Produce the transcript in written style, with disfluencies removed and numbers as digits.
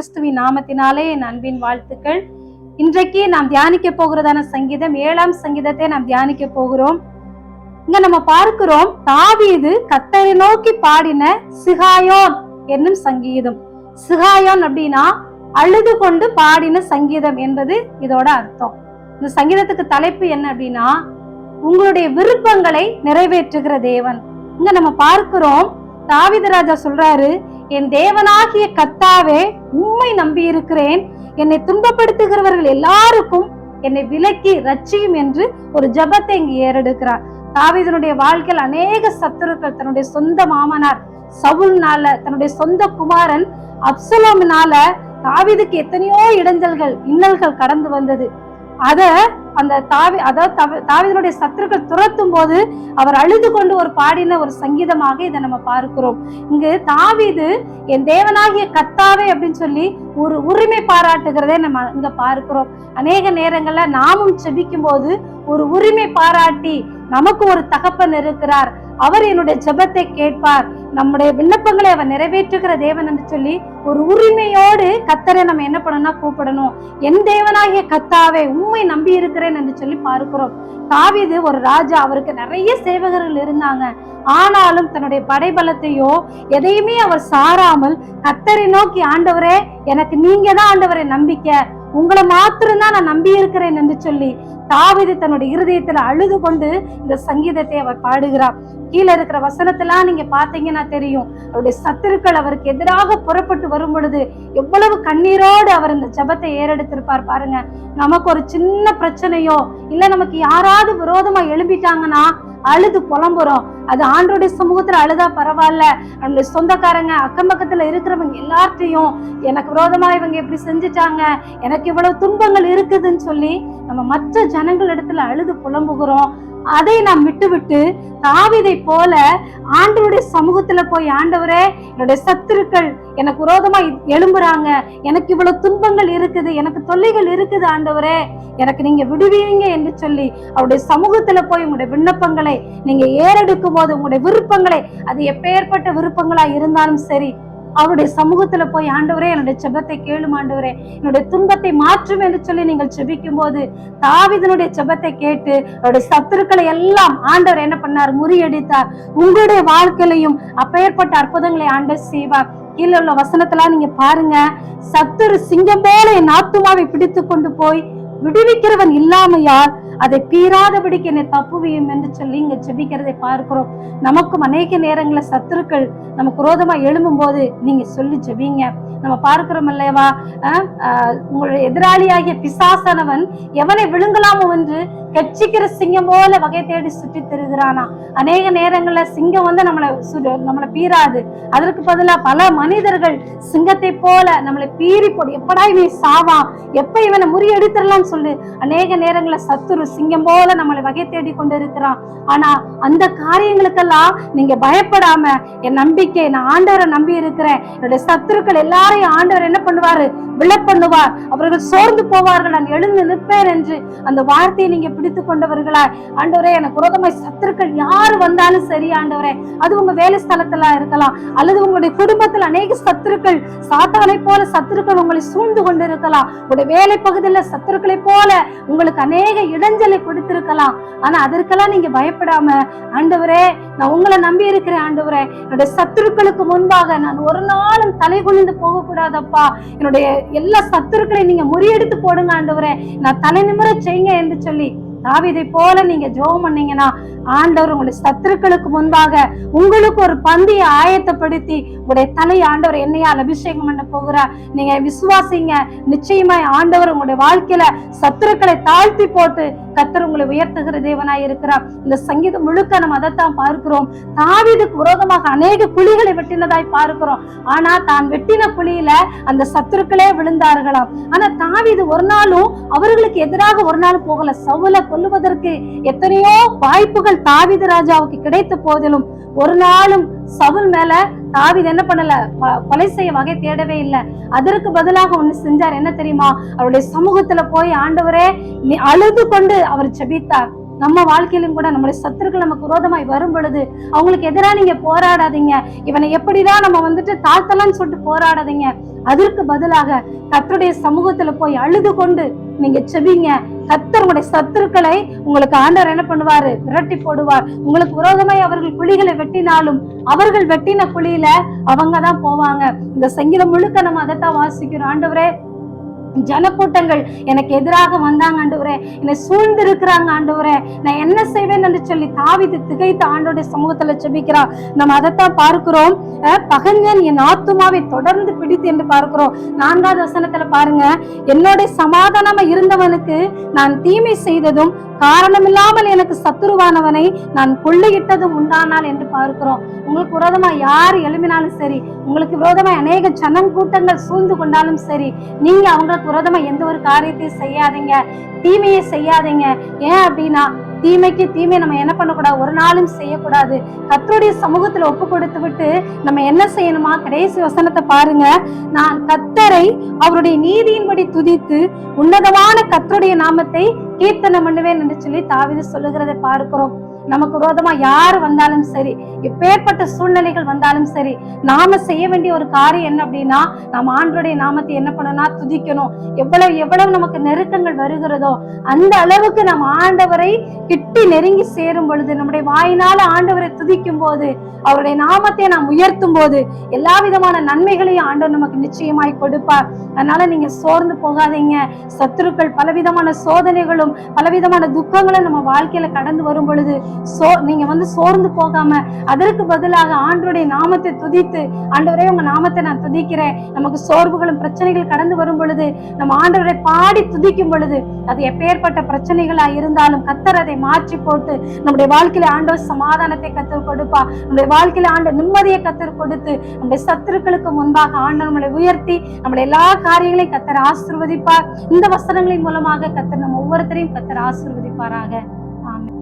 கிறிஸ்துவின் நாமத்தினாலே என் அன்பின் வாழ்த்துக்கள். இன்றைக்கு நாம் தியானிக்க போகிறதான சங்கீதம் 7ஆம் சங்கீதத்தை நாம் தியானிக்க போகிறோம். இங்க நம்ம பார்க்கிறோம், தாவீது கர்த்தரை நோக்கி பாடின சிகாயோன் என்னும் சங்கீதம். சிகாயோன் அப்படின்னா அழுது கொண்டு பாடின சங்கீதம் என்பது இதோட அர்த்தம். இந்த சங்கீதத்துக்கு தலைப்பு என்ன அப்படின்னா, உங்களுடைய விருப்பங்களை நிறைவேற்றுகிற தேவன். இங்க நம்ம பார்க்கிறோம், தாவீது ராஜா சொல்றாரு, என் தேவனாகிய கர்த்தாவே உம்மை நம்பி இருக்கிறேன், என்னை துன்பப்படுத்துகிறவர்கள் எல்லாருக்கும் என்னை விலக்கி ரட்சியும் என்று ஒரு ஜெபத்தை இங்கு ஏறெடுக்கிறார். தாவீதுனுடைய வாழ்க்கையில் அநேக சத்துருக்கள், தன்னுடைய சொந்த மாமனார் சவுல்னால, தன்னுடைய சொந்த குமாரன் அப்சலோமினால தாவீதுக்கு எத்தனையோ இடைஞ்சல்கள், இன்னல்கள் கடந்து வந்தது. தாவீதுனுடைய சத்துருக்கள் துரத்தும் போது அவர் அழுது கொண்டு ஒரு பாடின ஒரு சங்கீதமாக இதை நம்ம பார்க்கிறோம். இங்கு தாவீது என் தேவனாகிய கர்த்தாவே அப்படின்னு சொல்லி ஒரு உரிமை பாராட்டுகிறதே நம்ம இங்க பார்க்கிறோம். அநேக நேரங்கள்ல நாமும் செபிக்கும் போது ஒரு உரிமை பாராட்டி, நமக்கு ஒரு தகப்பன் இருக்கிறார், அவர் என்னுடைய ஜெபத்தை கேட்பார், நம்முடைய விண்ணப்பங்களை அவர் நிறைவேற்றுகிற தேவன் என்று சொல்லி ஒரு உரிமையோடு கர்த்தரை நம்ம என்ன பண்ணணும்னா கூப்பிடணும். என் தேவனாகிய கர்த்தாவே உம்மை நம்பி இருக்கிறேன் என்று சொல்லி பார்க்கிறோம். தாவீது ஒரு ராஜா, அவருக்கு நிறைய சேவகர்கள் இருந்தாங்க. ஆனாலும் தன்னுடைய படைபலத்தையோ எதையுமே அவர் சாராமல் கர்த்தரை நோக்கி, ஆண்டவரே எனக்கு நீங்க தான் ஆண்டவரை நம்பிக்கை, உங்களை மாத்திரம்தான் நான் நம்பி இருக்கிறேன் என்று சொல்லி தாவீது தன்னுடைய இருதயத்துல அழுது கொண்டு இந்த சங்கீதத்தை அவர் பாடுகிறார். கீழே இருக்கிற வசனத்தெல்லாம் நீங்க பாத்தீங்கன்னா தெரியும், அவருடைய சத்துருக்கள் அவருக்கு எதிராக புறப்பட்டு வரும் பொழுது எவ்வளவு கண்ணீரோடு அவர் இந்த ஜெபத்தை ஏறெடுத்திருப்பார் பாருங்க. நமக்கு ஒரு சின்ன பிரச்சனையோ இல்ல நமக்கு யாராவது விரோதமா எழும்பிட்டாங்கன்னா அழுது புலம்புறோம். அது ஆண்டவருடைய சமூகத்துல அழுதா பரவாயில்ல, நம்மளுடைய சொந்தக்காரங்க அக்கம் பக்கத்துல இருக்கிறவங்க எல்லார்ட்டையும் எனக்கு விரோதமா இவங்க எப்படி செஞ்சுட்டாங்க, எனக்கு இவ்வளவு துன்பங்கள் இருக்குதுன்னு சொல்லி நம்ம மற்ற ஜனங்கள் இடத்துல அழுது புலம்புகிறோம். அதை நாம் விட்டு தாவீதை போல ஆண்டவருடைய சமூகத்துல போய், ஆண்டவரே என்னுடைய சத்துருக்கள் எனக்கு விரோதமா எழும்புறாங்க, எனக்கு இவ்வளவு துன்பங்கள் இருக்குது, எனக்கு தொல்லைகள் இருக்குது, ஆண்டவரே எனக்கு நீங்க விடுவீங்க என்று சொல்லி அவருடைய சமூகத்துல போய் உங்களுடைய விண்ணப்பங்களை நீங்க ஏறெடுக்கும் போது, உங்களுடைய விருப்பங்களை, அது எப்பேற்பட்ட விருப்பங்களா இருந்தாலும் சரி, அவருடைய சமூகத்துல போய், ஆண்டவரே என்னுடைய ஜெபத்தை கேளும், ஆண்டவரே என்னுடைய துன்பத்தை மாற்றும் என்று சொல்லி நீங்கள் ஜெபிக்கும் போது தாவீதுனுடைய ஜெபத்தை கேட்டு அவருடைய சத்துருக்களை எல்லாம் ஆண்டவர் என்ன பண்ணார், முறியடித்தார். உங்களுடைய வாழ்க்கையிலையும் அப்பேற்பட்ட அற்புதங்களை ஆண்டவர் செய்வார். கீழே உள்ள வசனத்தெல்லாம் நீங்க பாருங்க, சத்துரு சிங்கம் போல என் ஆத்துமாவை பிடித்து கொண்டு போய் விடுவிக்கிறவன் இல்லாமையால் அதை பீறாதபடிக்கு என்னை தப்புவியும் என்று சொல்லி இங்க ஜெபிக்கிறதை பார்க்கிறோம். நமக்கும் அநேக நேரங்கள சத்துருக்கள் நமக்கு விரோதமா எழும்பும் போது நீங்க சொல்லி ஜெபிங்க. நம்ம பார்க்கிறோம் இல்லையவா, உங்களுடைய எதிராளியாகிய பிசாசானவன் எவனை விழுங்கலாமோ என்று கட்சிக்கிற சிங்கம் போல வகை தேடி சுற்றி திரிகிறானா. அநேக நேரங்கள்ல சிங்கம் வந்து நம்மளை பீறாது, அதற்கு பதிலா பல மனிதர்கள் சிங்கத்தை போல நம்மளை பீறி போடு, எப்படா இவன் சாவான், எப்ப இவனை முறியடித்திடலாம் சொல்லு அநேக நேரங்கள்ல சத்துரு சிங்கம் போல நம்மளை வகை தேடி கொண்டு இருக்கிறான். ஆனா அந்த காரியங்களுக்கெல்லாம் நீங்க பயப்படாம, என் நம்பிக்கை, நான் ஆண்டவரை நம்பி இருக்கிறேன், என்னுடைய சத்துருக்கள் எல்லாரையும் ஆண்டவர் என்ன பண்ணுவாரு, விழ பண்ணுவார், அவர்கள் சோர்ந்து போவார்கள், நான் எழுந்து நிற்பேன் என்று அந்த வார்த்தையை நீங்க பிடித்து கொண்டவர்களா, ஆண்டவரே எனக்கு விரோதமாய் சத்துருக்கள் யாரு வந்தாலும் சரி ஆண்டவரே, அது உங்க வேலை ஸ்தலத்துல இருக்கலாம், அல்லது உங்களுடைய குடும்பத்தில் அநேக சத்துருக்கள், சாத்தானை போல சத்துருக்கள் உங்களை சூழ்ந்து கொண்டு இருக்கலாம், உங்களுடைய வேலை பகுதியில சத்துருக்களை போல உங்களுக்கு அநேக இடைஞ்சலை கொடுத்திருக்கலாம். ஆனா அதற்கெல்லாம் நீங்க பயப்படாம, ஆண்டவரே நான் உங்களை நம்பி இருக்கிறேன், ஆண்டவரே என்னுடைய சத்துருக்களுக்கு முன்பாக நான் ஒரு நாளும் தலை குனிந்து போக கூடாதப்பா, என்னுடைய எல்லா சத்துருக்களையும் நீங்க முறியடித்து போடுங்க ஆண்டவரே, நான் தலை நிமிர செய்யுங்க என்று சொல்லி தாவீதை போல நீங்க ஜெபம் பண்ணீங்கன்னா ஆண்டவர் உங்களுடைய சத்துருக்களுக்கு முன்பாக உங்களுக்கு ஒரு பந்தியை ஆயத்தப்படுத்தி உங்களுடைய தலை ஆண்டவர் என்னையால் அபிஷேகம் பண்ண போகிறார். நீங்க விசுவாசிங்க, நிச்சயமாய் ஆண்டவர் உங்களுடைய வாழ்க்கையில சத்துருக்களை தாழ்த்தி போட்டு கர்த்தர் உங்களை உயர்த்துகிற தேவனாய் இருக்கிறார். இந்த சங்கீதம் முழுக்க நம்ம அதைத்தான் பார்க்கிறோம். தாவீதுக்கு விரோதமாக அநேக குழிகளை வெட்டினதாய் பார்க்கிறோம். ஆனா தான் வெட்டின குழியில அந்த சத்துருக்களே விழுந்தார்களாம். ஆனா தாவீது ஒரு நாளும் அவர்களுக்கு எதிராக ஒரு நாள் போகல. சவுலை கொல்லுவதற்கு எத்தனையோ வாய்ப்புகள் தாவீது ராஜாவுக்கு கிடைத்த போதிலும் ஒரு நாளும் சவுல் மேல தாவீது என்ன பண்ணல, கொலை செய்ய வகை தேடவே இல்லை. அதற்கு பதிலாக ஒண்ணு செஞ்சார். என்ன தெரியுமா, அவருடைய சமூகத்துல போய் ஆண்டவரே நீ அழுது கொண்டு அவர் ஜெபித்தார். நம்ம வாழ்க்கையிலும் கூட நம்முடைய சத்துருக்கள் நமக்கு விரோதமாய் வரும் பொழுது அவங்களுக்கு எதிராக நீங்க போராடாதீங்க, இவனை எப்படிதான் நம்ம வந்துட்டு தாழ்த்தலாம்னு சொல்லிட்டு போராடாதீங்க. அதற்கு பதிலாக கர்த்தருடைய சமூகத்துல போய் அழுது கொண்டு நீங்க செபிங்க. கர்த்தர் உங்களுடைய சத்துருக்களை உங்களுக்கு ஆண்டவர் என்ன பண்ணுவாரு? விரட்டி போடுவார். உங்களுக்கு விரோதமாய் அவர்கள் குழிகளை வெட்டினாலும் அவர்கள் வெட்டின குழியில அவங்கதான் போவாங்க. இந்த சங்கீதம் முழுக்க நம்ம அதைத்தான் வாசிக்கிறோம். ஆண்டவரே, ஜனக்கூட்டங்கள் எனக்கு எதிராக வந்தாங்க ஆண்டவரே, என்னை சூழ்ந்து இருக்கிறாங்க ஆண்டவரே, நான் என்ன செய்வேன் என்று சொல்லி தாவீது திகைத்து ஆண்டவருடைய சமூகத்துல ஜெபிக்கிறான். நம்ம அதைத்தான் பார்க்கிறோம். பகைஞன் என் ஆத்துமாவை தொடர்ந்து பிடித்து என்று பார்க்கிறோம். 4வது வசனத்துல பாருங்க, என்னோட சமாதானமா இருந்தவனுக்கு நான் தீமை செய்ததும் காரணமில்லாமல் எனக்கு சத்துருவானவனை நான் கொள்ளையிட்டதும் உண்டானால் என்று பார்க்கிறோம். உங்களுக்கு விரோதமா யார் எழுப்பினாலும் சரி, உங்களுக்கு விரோதமா அநேக ஜனக்கூட்டங்கள் சூழ்ந்து கொண்டாலும் சரி, நீங்க அவங்களுக்கு விரோதமா எந்த ஒரு காரியத்தையும் செய்யாதீங்க, தீமையை செய்யாதீங்க. ஏன் அப்படின்னா தீமைக்கு தீமை நம்ம என்ன பண்ணக்கூடாது? ஒரு நாளும் செய்யக்கூடாது. கர்த்தருடைய சமூகத்துல ஒப்பு கொடுத்து விட்டு நம்ம என்ன செய்யணுமா? கடைசி வசனத்தை பாருங்க, நான் கர்த்தரை அவருடைய நீதியின்படி துதித்து உன்னதமான கர்த்தருடைய நாமத்தை கீர்த்தனம் பண்ணுவேன் என்று சொல்லி தாவீது சொல்லுகிறதை பார்க்கிறோம். நமக்கு விரோதமா யாரு வந்தாலும் சரி, எப்பேற்பட்ட சூழ்நிலைகள் வந்தாலும் சரி, நாம செய்ய வேண்டிய ஒரு காரியம் என்ன அப்படின்னா, நம்ம ஆண்டவருடைய நாமத்தை என்ன பண்ணணும்னா துதிக்கணும். எவ்வளவு நமக்கு நெருக்கங்கள் வருகிறதோ அந்த அளவுக்கு நம்ம ஆண்டவரை கிட்டி நெருங்கி சேரும் பொழுது, நம்முடைய வாயினால ஆண்டவரை துதிக்கும் போது, அவருடைய நாமத்தை நாம் உயர்த்தும் போது எல்லா விதமான நன்மைகளையும் ஆண்டவர் நமக்கு நிச்சயமாய் கொடுப்பார். அதனால நீங்க சோர்ந்து போகாதீங்க. சத்துருக்கள் பலவிதமான சோதனைகளும் பலவிதமான துக்கங்களும் நம்ம வாழ்க்கையில கடந்து வரும் பொழுது நீங்க சோர்ந்து போகாம அதற்கு பதிலாக ஆண்டவருடைய நாமத்தை துதித்து, ஆண்டவரே உங்க நாமத்தை நான் துதிக்கிறேன். நமக்கு சோர்வுகளும் பிரச்சனைகள் கடந்து வரும் பொழுது நம்ம ஆண்டவரை பாடி துதிக்கும் பொழுது, அது எப்பேற்பட்ட பிரச்சனைகளா இருந்தாலும் கர்த்தர் அதை மாற்றி போட்டு நம்முடைய வாழ்க்கையில ஆண்டவர் சமாதானத்தை கர்த்தர் கொடுப்பா. நம்முடைய வாழ்க்கையில ஆண்டவர் நிம்மதியை கர்த்தர் கொடுத்து நம்முடைய சத்துருக்களுக்கு முன்பாக ஆண்டவர் நம்மளை உயர்த்தி நம்முடைய எல்லா காரியங்களையும் கர்த்தர் ஆசீர்வதிப்பார். இந்த வசனங்களின் மூலமாக கர்த்தர் நம்ம ஒவ்வொருத்தரையும் கர்த்தர் ஆசீர்வதிப்பாராக. ஆமென்.